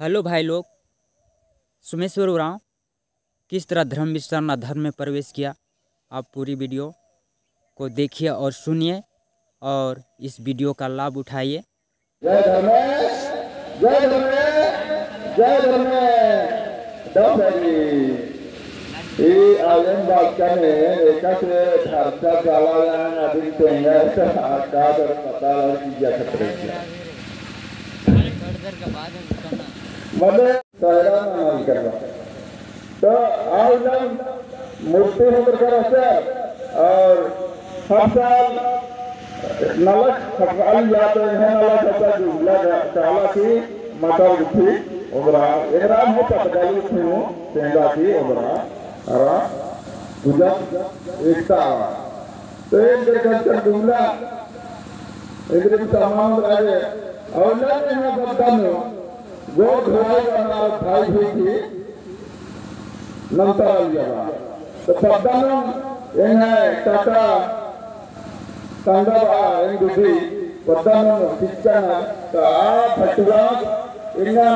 Hello भाई लोग। सोमेश्वर उरांव किस तरह धर्म विचरण अधर्म में प्रवेश किया, आप पूरी वीडियो को देखिए और सुनिए और इस वीडियो का लाभ उठाइए। जय धर्मे, जय धर्मे, जय धर्मे। आयन बादशाह ने देखा से धरता काला अभी तेंगा से आकाश और पता और किया खतरे किया मतलब सहरा नाम करना तो आज हम मूर्ति होकर कर और हर साल नलक सफाई जाते हैं। नलक ऐसा जुमला चाला की माता बुद्धि ओबरा एकराम हो पटगाली थी तेंगा की ओबरा अरा पूजा एकता तो एक कर जुमला एक सामान राजे और ना बता में वो घोड़े का नाम भाई हुई थी नंतर आलिया तो पद्दान ये टाटा संगवा इंदुदी पद्दान शिक्षण तो आ फटुआ इन्ना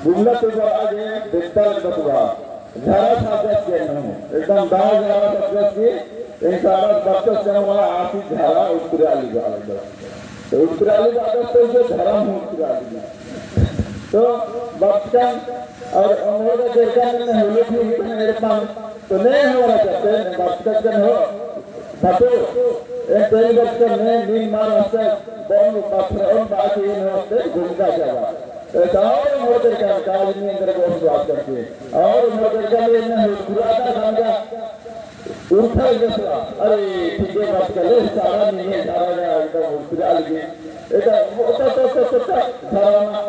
बुल्ला तो आगे देखता लगता झारा साजत के नहीं एकदम दाव झारा साजत की इन सारा बच्चों से वाला आसी झारा उत्तराली वाला तो उत्तराली वाला तो जो धर्म उत्तराली तो बच्चन और उन्होंने देखा मैंने होली थी मेरे पास तो नहीं हो रहा चाहते बच्चन हो बच्चों एक पहले बच्चन ने नींद मार हंसते बॉम्ब पत्थर और बाकी इन हंसते घूमता चला तो और मोटर का काज में अंदर बहुत बात करते और मोटर का लिए ने पुराना समझा उठा जैसा अरे ठीक है बात कर ले सारा नहीं है सारा ने एकदम उतराल की এটা ওটা তো ছোট ধারণা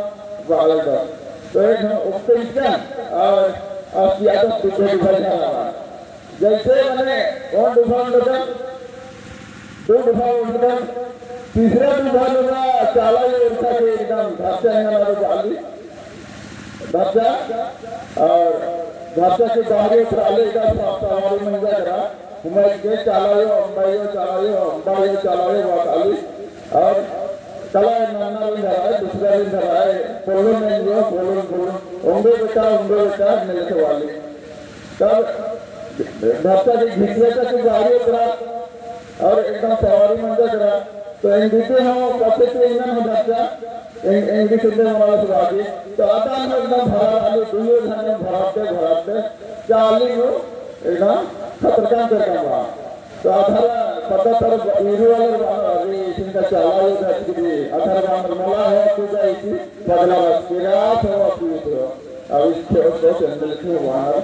वाला तो एक उपकरण और आपकी आदत को डिफाइन जैसे मैंने कौन डिफाइन होगा दो डिफाइन होगा तीसरा डिफाइन होगा चाला ये उनका के एकदम भाषा है हमारे वाली भाषा और भाषा के बाहर उतराले का हमारी मंजा करा हमारे के चाला ये अंबाई वाली और चला नाना भी धरा है दूसरा भी धरा है पोलो में जो पोलो उंगली बेटा मिलते वाली तब भाषा की घिसिया की गाड़ी करा और एकदम सवारी मंजा करा तो इन बीते हम पत्ते से इन्हें हो जाता इन बीते से हमारा सुरागी तो आता हम एकदम भरा वाली दुनिया धने भराते चाली हो एकदम खतरनाक करता हुआ तो आधार पता तर इरू वाले इनका चाला ये जाती आधार बांध मला है तो जाएगी बदला किरा तो अपीतो अब इसके ऊपर चंदल के वहां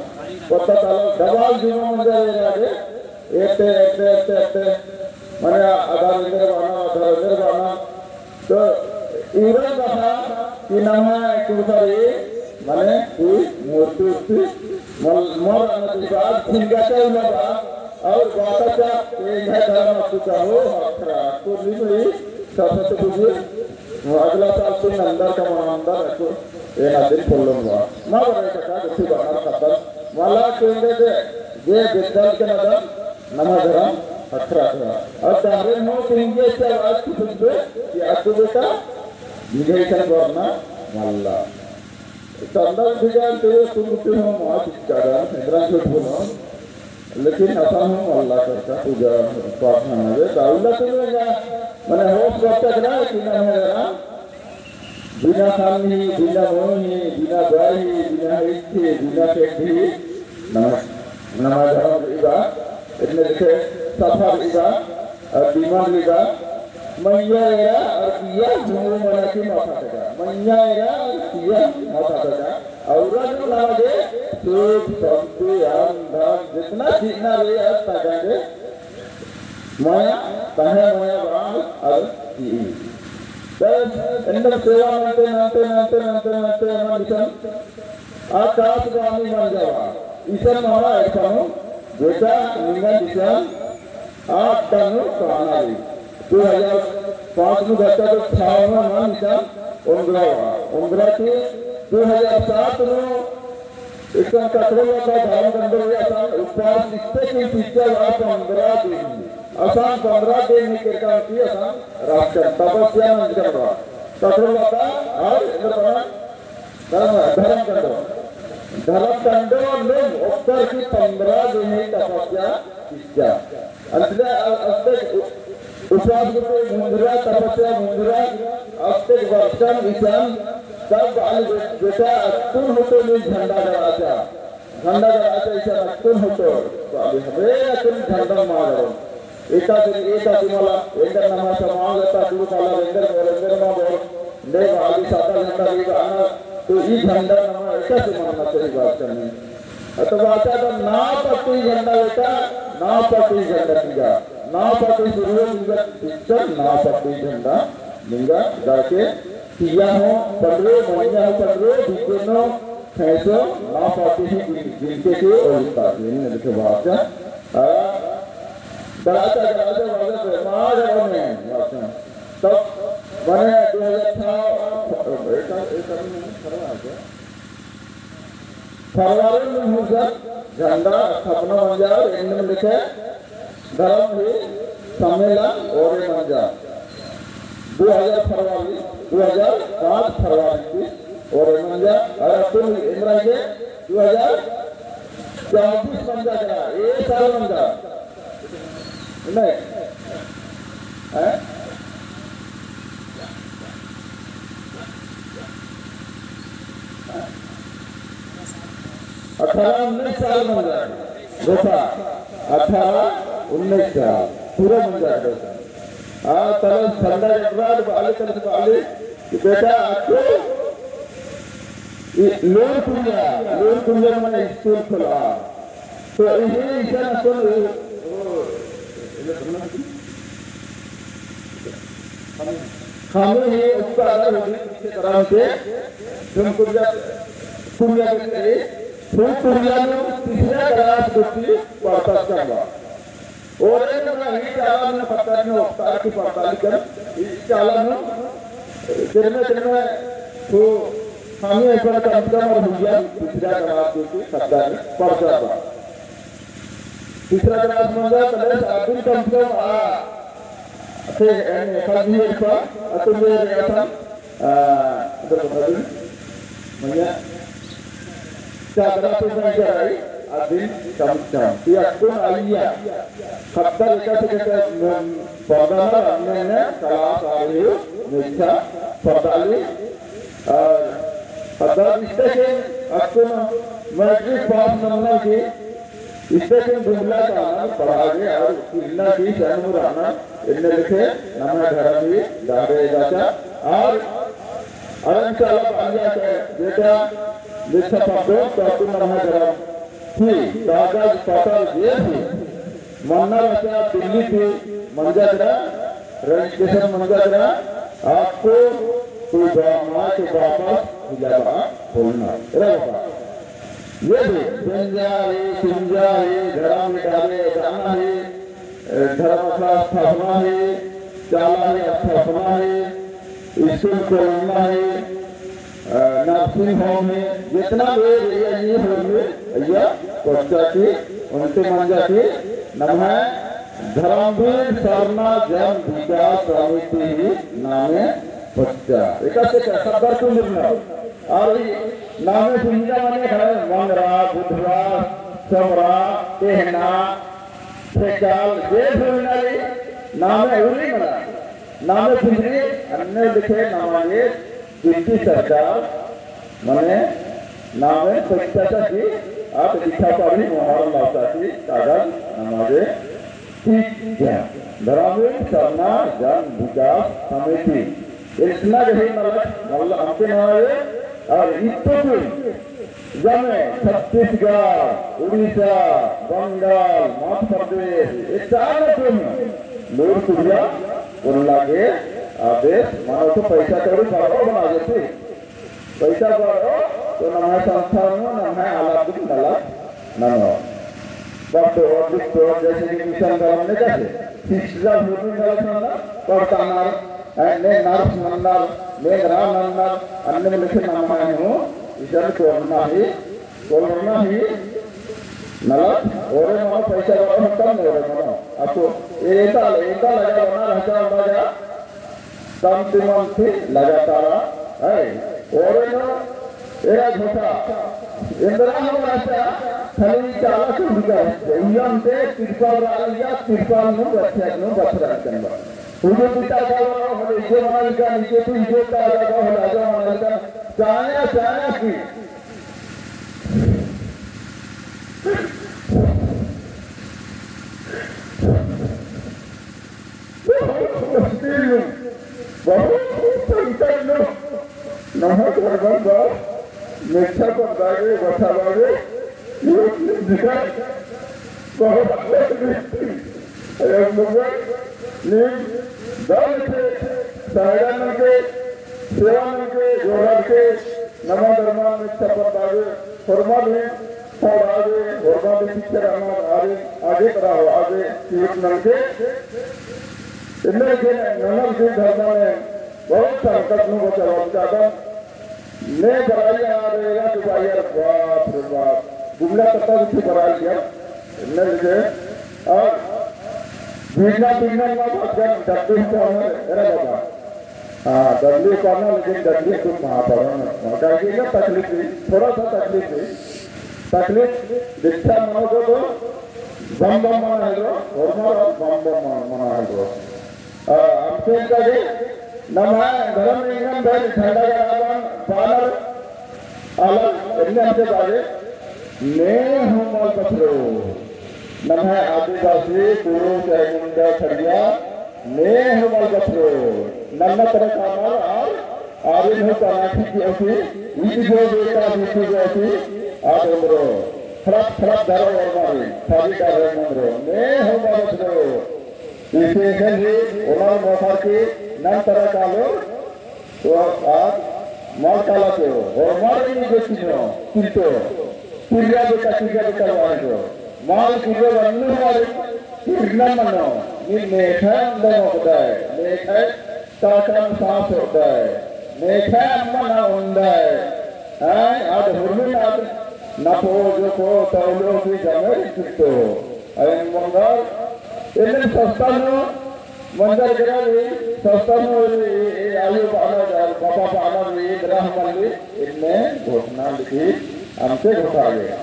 पता तर दबाव जीवन में जाए एक माने आधार इधर बना तो इरू कथा कि नाम है कुसारी माने कोई मूर्ति मर आने के बाद खिंगा चाहिए और बाता का ये धर्म कुछ हो तो नहीं सबसे बुझे अगला साल से अंदर का अंदर रखो ये ना दिन खोलूंगा ना बड़े का कुछ बाहर खतर वाला केंद्र दे ये विद्याल के नगर नमः धर्म अखरा और दारे नो केंद्र से आज कुछ दे कि आपको बेटा निगेशन करना वाला संदर्भ दिगान तो तुम कुछ हो मां चिकारा इंद्रा को बोलो लेकिन ऐसा हूँ अल्लाह करता पूजा प्रार्थना में दाऊला तो मैंने होश करता था कि ना है बिना खानी बिना मोही बिना बाई बिना इच्छे बिना खेती नमाज इबा इतने देखे सफर इबा और बीमार इबा मैया एरा और किया झूम मना की माथा तका मैया एरा और किया माथा तका और जो लागे एक संते अंधार जितना सीखना ले आज तकागे माया तहे माया बांग और की तो इंद्र सेवा नंते मन दिशन आकाश गामी मन जावा ईश्वर महाराज ऐसा हूँ बेटा निंगन दिशन आप तनु कानाली 2005 में घटा तो छावा मन दिशन उंगरा की 2007 में इसका कटोरा का धारण करते हुए आसान उपवास निष्ठे की शिक्षा आप 15 दिन आसान 15 दिन ही करता की आसान राष्ट्र तपस्या मंत्र करवा कटोरा का और धर्म कंडो ने उत्तर की 15 दिन तपस्या किया अंतरा उपवास करते मुंद्रा तपस्या मुंद्रा अस्ते वर्षम ईशान तब बेटा अतुल होतो में झंडा गड़ाचा ईशान अतुल होतो हवे अतुल झंडा मारो एका तुम्हाला एंडर नामा समागता गुरु काला एंडर मा बोल ले आदि साता झंडा ले आना तो ई झंडा नामा एका से मानना तेरी बात करनी अथवा आता तो ना पट्टी झंडा बेटा ना पट्टी झंडा लिंगा ना पट्टी सूर्य लिंगा पिक्चर ना पट्टी झंडा लिंगा जाके किया हो पड़ो मनिया हो पड़ो दिखनो फैसो ना पट्टी ही जिनके के और इसका ये लिखे बात है दराजा वाले मार में तब बने 2006 फरवरी में हुआ झंडा स्थापना मंजार इनमें लिखे धर्म ही सम्मेलन और मंजार 2005 फरवरी की और मंजार और तुम इंद्रा के 2024 मंजार करा एक साल मंजार नहीं है 18-19 साल बन जाए गोसा 18-19 साल पूरा बन जाए गोसा तब ठंडा के बाद बाले कि बेटा आपको लोन कुंजा मैंने स्कूल खोला तो यही ईशान सुन हमें ही उसका अगर होगी किसी तरह से तुम कुंजा के फिर कुरियानो तीसरा क्लास कुत्ती पढ़ता चला और एक ही चाला में पता नहीं उपकार की पड़ताल कर इस चाला में जिनमें तो हमें एक बार कम और भैया तीसरा क्लास कुत्ती सत्ता में पढ़ता था तीसरा क्लास में जा तो अब्दुल कम से कभी एक बार अतुल ये था इधर बता दूँ भैया चादरा तो नहीं आई अदिन कमचम ये अकुन आइया खत्ता लेकर से कहते पर्दाना हमने कलास आये निष्ठा पर्दाली पर्दा इससे के अकुन मैट्रिक पास नमूना की इससे के बुमला का नाम पढ़ा गया और किन्ना की शर्मुराना इन्हें लिखे नमः धर्मी दारे जाचा और अरंचाला पांड्या के बेटा लिखा पढ़ो तो तुम नमः धर्म थी कागज पटल ये थी मन्ना बचा दिल्ली थी मंजाजरा रजिस्ट्रेशन मंजाजरा आपको कोई माँ के वापस हिलावा बोलना रहेगा ये भी सिंजा है धर्म मिटाने जाना है धर्म का स्थापना है चाला है स्थापना है स्कूल खोलना है नर्सिंग होम में जितना लोग ये होंगे भैया कोचा की उनसे मंजा की नमः धर्मवीर सरना जन विकास समिति नामे बच्चा एक शब्द को निर्णय और नामे सुनिया माने है मंगरा बुधवार सोमरा कहना सेकाल ये सुननाली नामे उरी मना नामे सुनरी अन्य लिखे नामे दिल्ली सरकार माने नामे परीक्षा की आप दीक्षा पारी मोहर लाता की कागज नमाजे ठीक है धर्मवीर सरना जन विकास समिति इतना जैसे मतलब हमके नामे और इतने जमे छत्तीसगढ़ उड़ीसा बंगाल मध्य प्रदेश ये चार लोग कुरिया उनला के आदेश मानो तो पैसा करो बारो बना देते पैसा बारो तो नमः संस्थान में नमः आलाप नला नमः बट और जैसे कि मिशन करने कैसे शिक्षा भूमि नला पढ़ता नार ने नर्स नन्नर ने ग्राम नन्नर अन्य में लिखे नमः हो इधर कोरोना ही नला और मानो पैसा बारो कम हो रहा मानो आपको एक लगा बना रहता होगा कम से लगातार है और era घोटा इंद्रा हो राजा खाली चाला सुंदर इंजन ते तिरपाल राजा तिरपाल नु बच्चा करना उजे पिता का हो जे माल का नीचे तू जो का हो राजा माल का चाया की बहुत संतन नमः करबा मिठा को बागे बता बागे ये दिखा बहुत अरे मुझे ने दाल के सायरन के सेवन के जोर के नमः धर्मा मिठा को बागे फरमा ने और आगे फरमा के पिक्चर आगे कराओ आगे एक नल के इनमें के नमः के धर्मा में बहुत संकट नु बचाव चाहता मैं बराई आ रहेगा तो भाई यार बाप रे बाप बुमला कट्टा भी बराई किया ने लगे और बिना ना भगवान डब्बे को अरे बाबा हां डब्बे को ना लेकिन डब्बे को महापरण मगर ये ना तकलीफ थोड़ा सा तकलीफ दीक्षा मनो को तो बम मना है और बम मना है हमसे कहे नमः धर्म इंगम धर ठंडा गरावन बालर अलग इन्हें से बाजे मैं हूँ माल पत्रो नमः आदिवासी पूर्व चाइमुंडा छड़िया मैं हूँ माल पत्रो नन्ना तरह कामर और आर्यन हो तनाखी की ऐसी इस जो बेटा बीती जो ऐसी आज उम्रो खराब धर्म और मारी खाली का रंग उम्रो मैं हूँ माल पत्रो इसे है उन्होंने मौका की नंतर कालो तो आज माल काला के और माल नहीं बेची हो किंतु पुरिया बेटा वाले माल किलो बनने वाले कितना मनो मेठा अंदर होता है मेठा ताकन सांस होता है मेठा अम्मा होता है आज हुर्मी आज नपो जो को तौलो की जमर कितो अरे मंगल इन्हें सस्ता नो मंदिर करा ले सस्ता नो आयु बाबा पाना भी ग्रह मल्ली इनमें घोषणा लिखी हमसे घोषा गया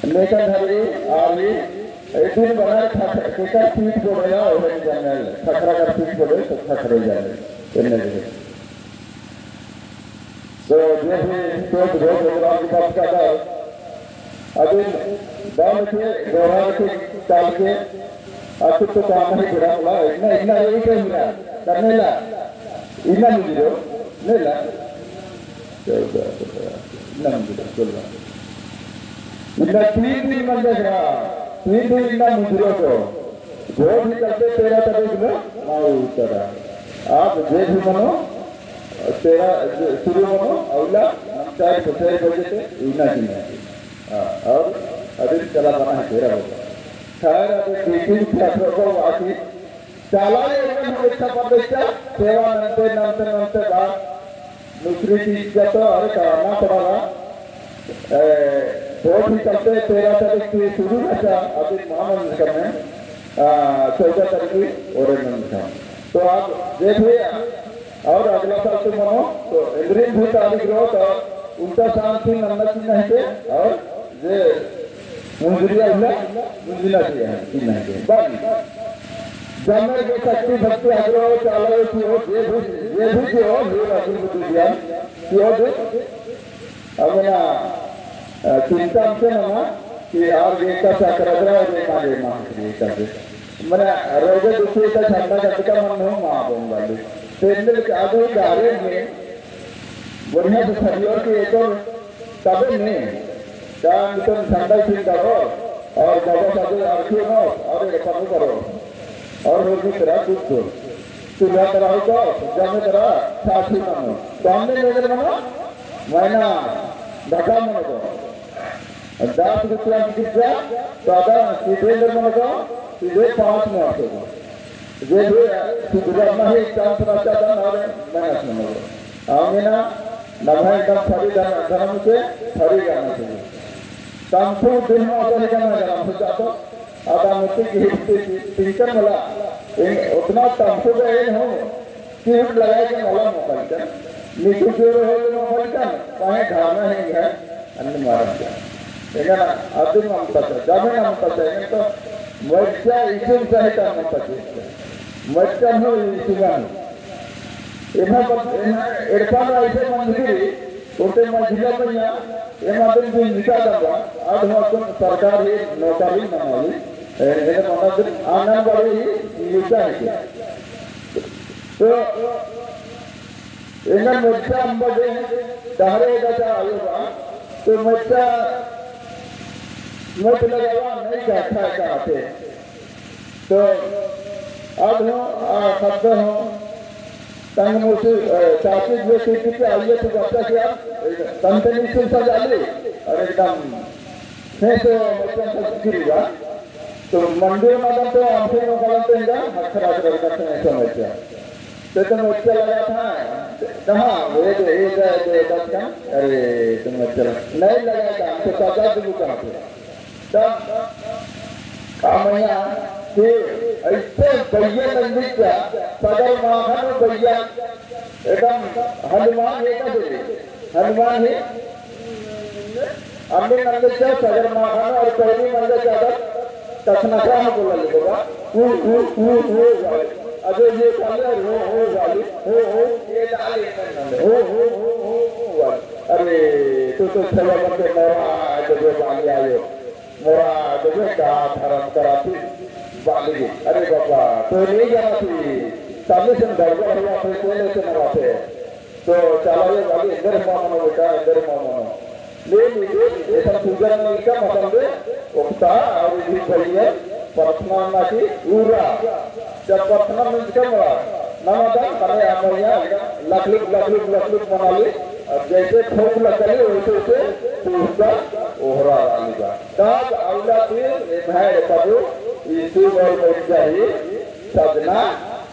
लेकिन हरी आवी एक दिन बना खकर पीठ को गया और जाने खखरा का पीठ को गए तो खखरे जाने इन्हें तो जैसे तो रोज की बात का था अभी दाम के व्यवहार के चाल के आपको तो काम नहीं करा बोला इतना यही कहीं ना करने ला इतना मुझे दो नहीं ला इतना मुझे दो चल रहा इतना 3 दिन बन जाएगा 3 दिन इतना मुझे को जो भी करते तेरा तरीक में माँ उतरा आप जे भी मनो तेरा शुरू मनो अवला चाहे बचे बजे थे इतना ही है और अभी चला बना है तेरा होगा खैर अभी मीटिंग छात्रों को आती चला एकदम इच्छा पद्धति सेवा नंते बाद दूसरी चीज का तो अरे करना पड़ेगा बहुत ही चलते 13 तारीख की शुरू अच्छा अभी महामंत्र करने 14 तारीख की और तो आप देखिए और अगला साल से मनो तो इंद्रिय भी तारीख रहो तो उल्टा शांति नंदा की नहीं थे और ये मुंजिया हुआ मुंजिला किया है कि नहीं के बाकी जन्म के शक्ति भक्ति आग्रह चालो हो ये भी हो ये राजू बुद्धि दिया कि हो अब ना चिंता से ना कि और ये का चक्रग्रह ये मारे मां ये कर मने रोज दुखी का ठंडा का मन हो मां बोल वाली तेंदल के आगे गारे में बढ़िया से शरीर के एक तब नहीं जान तो ठंडा फील करो और बाबा साहब आरती हो और एक काम करो और रोज तेरा कुछ दो तुझा कराओ तो जाने तेरा साथी मानो सामने लेकर मानो मैना धक्का मानो तो दास रुपया की कितना दादा सीधे लेकर मानो तो सीधे 5 में आते हो जे भी सुधरा नहीं चांस रास्ता था ना मैं सुनो आमीना नभा एकदम फरी धर्म से फरी जाना चाहिए तमसो दिन में आते जाना जरा सोचा तो आधा मुट्ठी की टीचर वाला उतना तमसो का ये हो कि लगाए के वाला मौका नीचे जोर हो तो मोबाइल का पाए घाना है अन्य मारन का देखा ना आदमी ममता से जामे ममता से नहीं तो मर्चा इचुम से ही काम ममता से मर्चा हो इचुगान इन्हें पर एडपान ऐसे मंदिर उनके मंदिर में या ये मंदिर भी निकाल दिया आज हम अपन सरकार ही नौकरी ना वाली ये मंदिर आंगनबाड़ी निकाल है तो इन्हें मर्चा अंबे दहरे का आयोगा तो मर्चा मत लगावा नहीं जाता चाहते तो अब हो शब्द हो तंग मुझे चाची जो सीटी पे आइए तो बच्चा क्या कंपनी से सजाले और एकदम से तो मर्चा सब गिरेगा तो मंदिर में तो हमसे नौकरी तो इनका मच्छर आकर करते हैं समझ तो मर्चा लगा था कहाँ ये दस का अरे तुम मर्चा नहीं लगा था तो 50 कहाँ पे तब कामया कि ऐसे भैया मंदिर का सदर माखन भैया एकदम हनुमान है का दे हनुमान है अन्य मंदिर का सदर माखन और पहली मंदिर का तखनका है बोला लिखोगा वो अबे ये कलर हो वाली हो ये डाले हो अरे तो चला करके मोरा जो वाली आयो मोरा जो का धर्म कराती वाली अरे बाबा तो नहीं जाना थी सामने से गड़बड़ हुआ तो कोने से ना आते तो चला ये वाली इधर मानो बेटा इधर मानो ले लीजिए ऐसा पूजा में का मतलब उक्ता और ये बढ़िया प्रार्थना ना की पूरा जब प्रार्थना में क्या बोला नमाज़ करे आमोया लखलुक बना ली अब जैसे ठोक लगे वैसे पूजा ओहरा आलेगा तब अवला फिर भाई पदो यीशु और बच्चा ही सजना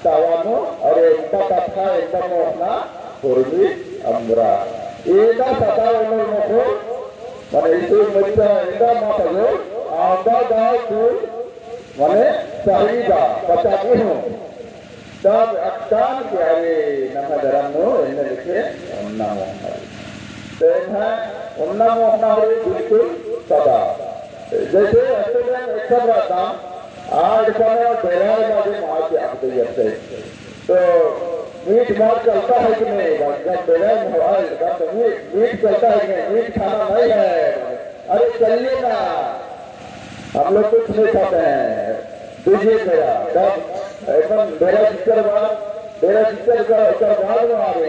तावानो और एक कथा एकदम मोहना पूर्वी अमरा एदा सदा उन्होंने को माने यीशु बच्चा एकदम माता जो आंधा गाँव फूल माने साहिबा पचाती हूँ तब अक्तान के आगे नम्मा दरानो इन्हें लिखे उन्नामो तो इन्हें उन्नामो अपना हो बिल्कुल सदा जैसे अस्ट्रेलिया में एक रहता आज कौन बेरार बाजे मार के आते जैसे तो मीट मार चलता है कि नहीं जब बेरार में हुआ है तो मीट चलता है कि नहीं मीट खाना नहीं है अरे चलिए ना हम लोग कुछ नहीं खाते हैं दीजिए मेरा तब एकदम मेरा जिक्र का बाद में आ रहे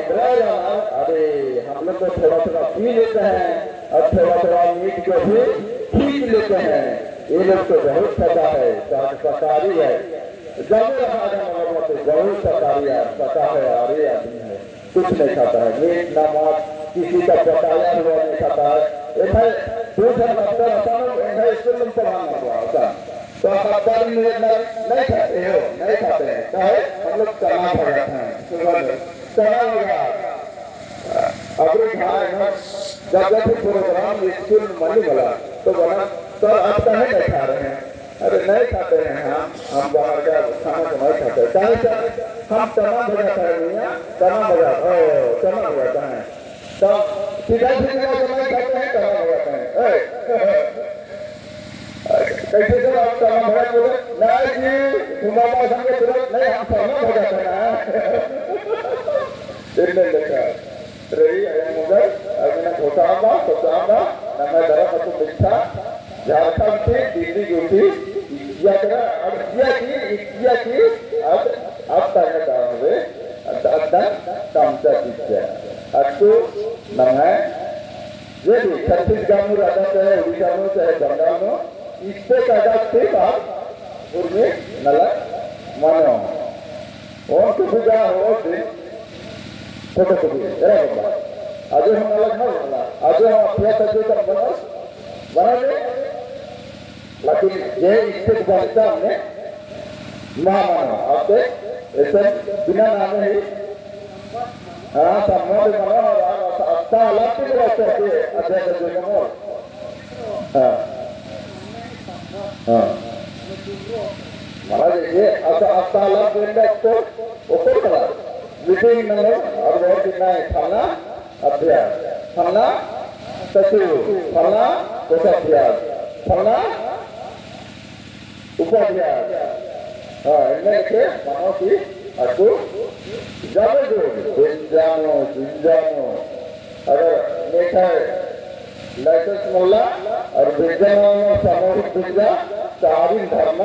अरे हम लोग तो थोड़ा पी लेते हैं और थोड़ा मीट को भी खींच लेते हैं ये लोग तो बहुत सदा है शाकाहारी है जब बहुत शाकाहारी आदमी है कुछ नहीं खाता है मीट नमक किसी का पकाया हुआ नहीं खाता है दूसरा डॉक्टर स्कूल में पढ़ाना हुआ तो अखबार में नहीं खाते हैं चाहे हम लोग चना पड़ता है सुबह में चना होगा अगर जब प्रोग्राम स्कूल में मनी बोला तो बना तो आप कहे नहीं खा रहे हैं अरे नहीं खाते हैं हम बाहर का खाना तो नहीं खाते चाहे हम चना बजाता है चना बजाता है तो सीधा नहीं खाते हैं चना बजाते हैं कैसे से आप चना भगा बोले नहीं जी घुमाता संगे तुरंत नहीं हम चना भगाते हैं इन्हें देखा रही मुगर अगना खोटांबा नमे दरा मत मिठा झारखंड से दिल्ली गुटी या करा इक्किया की अब तक का हुए अद्दा कामचा दिया अतो नमे ये भी छत्तीसगढ़ में रहता है उड़ीसा में चाहे बंगाल में इससे कागज से बात उर्मे नला मानो और कुछ जा हो से फोटो कॉपी एरा बाबा आज हम अलग ना वाला आज हम अपने तक बना दे लेकिन ये इससे बनता हमने महामानो आपके ऐसे बिना नाम है हाँ सम्मान बना और अच्छा अलग से रहते हैं अध्यक्ष जो कमो हाँ हाँ महाराज ये अच्छा अलग बेंडा तो ऊपर करा मीटिंग नंबर और बहुत कितना है फलना अभ्यास फलना सचिव फलना कोषाध्यास फलना उपाध्याय इनमें से मानो की आपको जाने दो जानो अगर मेठा लाइसेंस मोला और विज्ञान सामूहिक विद्या सारी धर्म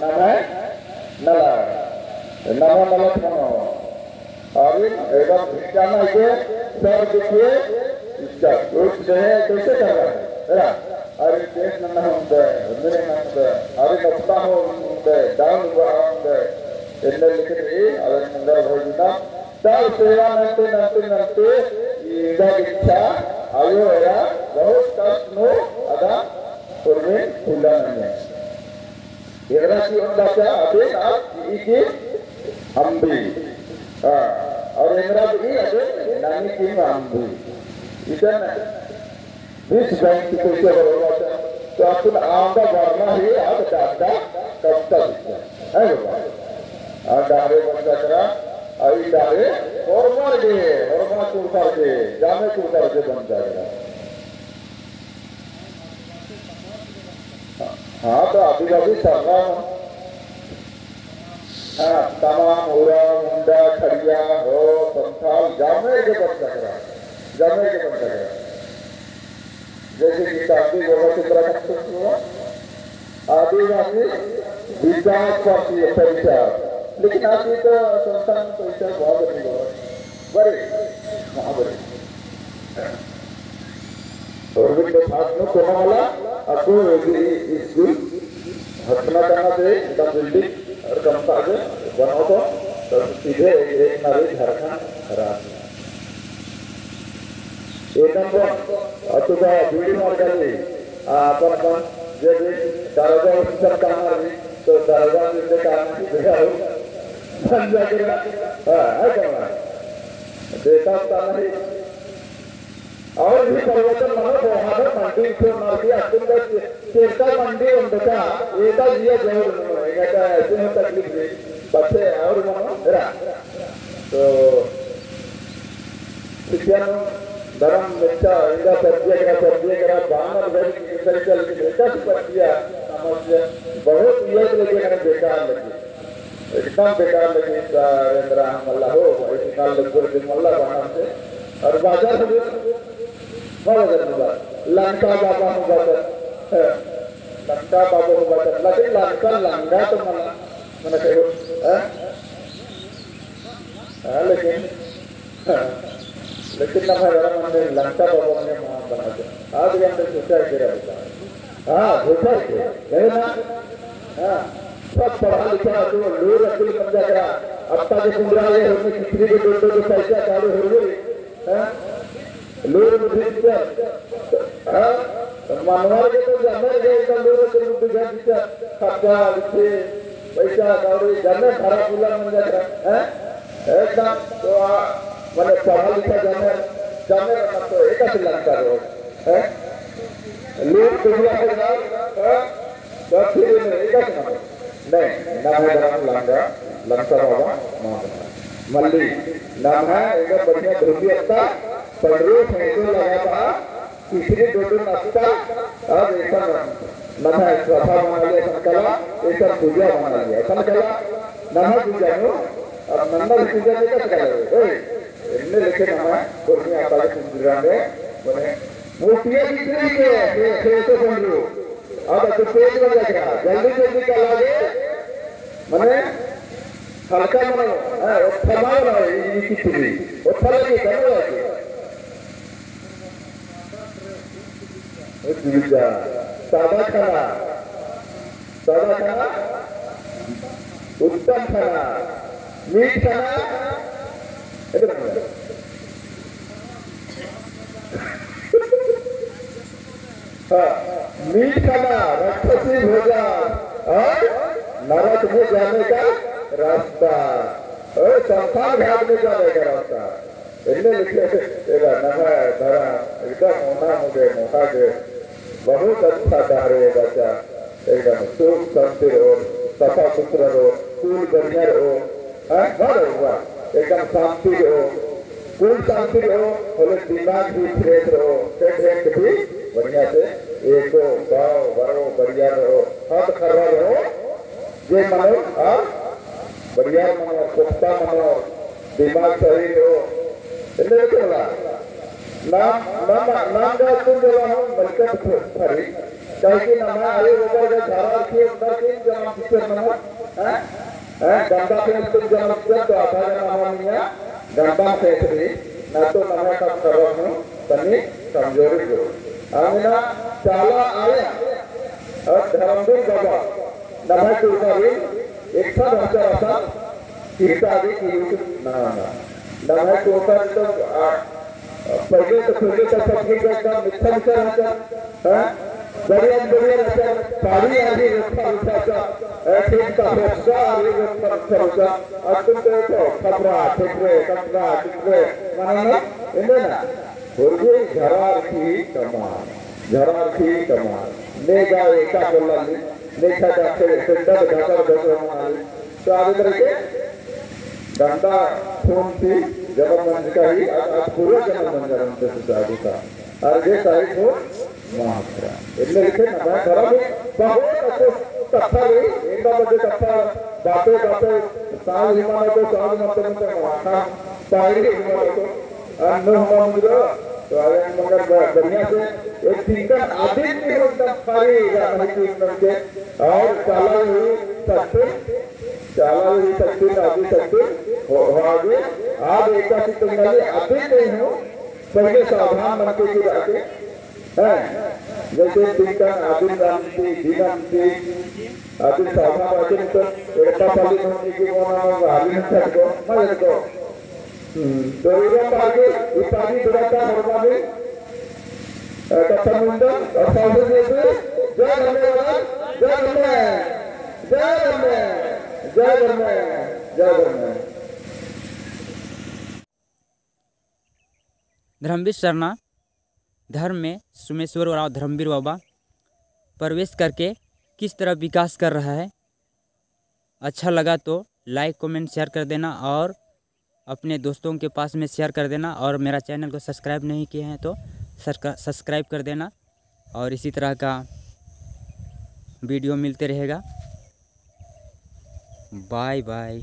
नमः नला नमः नला मनो और एकदम विज्ञान के सर देखिए इसका कुछ कैसे कर रहा है अरे देश नन्ना होंगे उन्हें नन्ना अरे नफ्ता होंगे डाउन होंगे इन्हें लिखे अरे नंबर होगा तब सेवा नंते इधर इच्छा आयो या बहुत कष्ट नो अदा उर्मे खुला नहीं इधर की उन बच्चा अभी आप इसी हम भी और इंद्रा भी अभी नानी की हम भी इधर इस बैंक की कोई होगा तो अपन आंगा वरना ही आप डाटा कब तक है बाबा आ डारे बंदा करा आई डारे और मार के जाने कुर्ता के बन जाएगा हाँ तो आदिवासी सरकार हाँ तमाम उड़ा मुंडा खड़िया हो संथाल जाने के बन जाएगा जैसे कि शादी होगा आदिवासी विकास पार्टी परीक्षा लेकिन आज तो संस्थान परीक्षा बहुत नहीं हो बड़े हाँ बड़े और भी खास में करने वाला आपको स्कूल हटना करना चाहिए एकदम बिल्डिंग और कम साजे बनाओ तो सीधे एक नारी झारखंड राज एक नंबर अतुबा बीडी मार्गाली अपन जब दारोगा ऑफिसर काम आए तो दारोगा जिससे काम की जगह हो बन जाएगा है क्या देखा था नहीं और भी परिवर्तन मनो बहुत मंडी से मार्गी अतुबा चेता मंडी उनका एक दिया जरूर एक ऐसे में तकलीफ है बच्चे और मनो तो शिक्षा धर्म मिथ्या इंदा सत्य करा बानर वर्ग कल्चर की बेटा की पत्तियां समझ बहुत योग लगे मैंने बेकार लगी एकदम बेकार लगी नरेंद्र मल्ला हो ऐसे काल लगभग दिन मल्ला बानर से और बाजार से बाजार में लंका बाबा हो जाता लंका बाबा हो जाता लेकिन लंका तो मल्ला मैंने कहो लेकिन ना भाई वाला मैंने लंका बाबा ने वहाँ बना दिया आज घंटे सोचा है तेरा हाँ सोचा है ना हाँ सब पढ़ा लिखा तो लोग अकेले बन जाएगा अब तक कुंडा ये हमने कितनी के दो पैसा चालू हो गई हाँ लोग मुझे हाँ मानवार के तो जानवर गए इधर लोग के लोग बिगाड़ दिया खर्चा लिखे पैसा कारों जानवर भरा पूरा बन जाएगा हाँ एकदम तो मैंने पढ़ा लिखा जाने वाला तो एक ही लंका रोड है लोग दुनिया के नाम तो फिर में एक ही नाम नहीं नाम है लंका बाबा मल्ली नाम है एक बढ़िया धोती आता पंद्रह फेंको लगा था तीसरी दो नाश्ता अब ऐसा नाम है सफा बना लिया संकला ऐसा पूजा बना लिया संकला नाम पूजा हो अब नंबर पूजा नहीं कर सकते इन्हें लिखे नाम है पुरनी आकाश सुंदरान में बने मूर्तियां दिखने के तो समझो अब तो पेज बन जाएगा जल्दी क्या लागे मने हल्का मनो थमा ना ये किसी भी वो थला नहीं करना है दूजा सादा खाना उत्तम खाना मीठ खाना मीठ खाना राक्षसी भोजन और नरक में जाने का रास्ता और संसार घाट में जाने का रास्ता इन्हें लिखे नवा धरा एकदम होना मुझे मोटा के बहुत अच्छा कार्य बच्चा एकदम सुख शांति हो सफा सुथरा हो फूल बढ़िया हो हुआ एकदम शांति रहो, कोई शांति रहो, बोले दिमाग भी फ्रेश रहो, पेट भी बढ़िया से एको गाँव बड़ो बढ़िया रहो, हाथ खड़ा रहो, ये मनो और बढ़िया मनो, पुख्ता मनो, दिमाग सही रहो, इन्हें क्या बोला? नाम का तुम जो हो मलकत फरी, कहीं नाम आये ऊपर के धारा के अंदर के जन्म किसके मनो, गंदा से तुम जन्म किया तो आधा नाम मिया गंदा से थी, ना तो नाम का करो हो, तनी कमजोरी हो, आमिना चाला आया, और धर्मवीर बाबा, नाम के ऊपर एक साथ बच्चा रहा, किरता भी की नाम के ऊपर तो पहले तो खुले का सबके का मिथ्या विचार होता है, बढ़िया रहता, साड़ी आदि रखा होता है, ठीक का फैसला आदि रखा होता, अब तुम देखो खबरा ठिकरे मानो इन्हें ना होगी झरार की कमाल ले जाए का बोला ले खा जाते सेंटर ढाकर तो आगे करके गंदा खून थी जब मंज का ही पूरा जन्म मंजर उनसे सुधारू था और ये सारी को मात्रा इतने लिखे ना मैं घर में बहुत अच्छे कथा रही एक बजे कथा बातें साल हिमालय को साल मतलब माथा पायरी हिमालय को अन्न मंदिर तो आगे मगर बढ़िया से एक दिन का आदित्य में एकदम सारी रानी के और चाला हुई सकते आदि सकते आगे आज एकादशी तुम्हारे आते नहीं हो पहले सावधान मन के रहते हैं जैसे तिनकन आदिन रामती दीनांती आदिन सावधान रहते तो एकता पाली होने की कोना आदिन छट को मत को तो ये आगे इतानी दुराता हरवाले कथमुंडन और सावधान से जय धर्मवीर शर्मा धर्म में सोमेश्वर उरांव धर्मवीर बाबा प्रवेश करके किस तरह विकास कर रहा है। अच्छा लगा तो लाइक कमेंट शेयर कर देना और अपने दोस्तों के पास में शेयर कर देना और मेरा चैनल को सब्सक्राइब नहीं किए हैं तो सब्सक्राइब कर देना और इसी तरह का वीडियो मिलते रहेगा। Bye bye.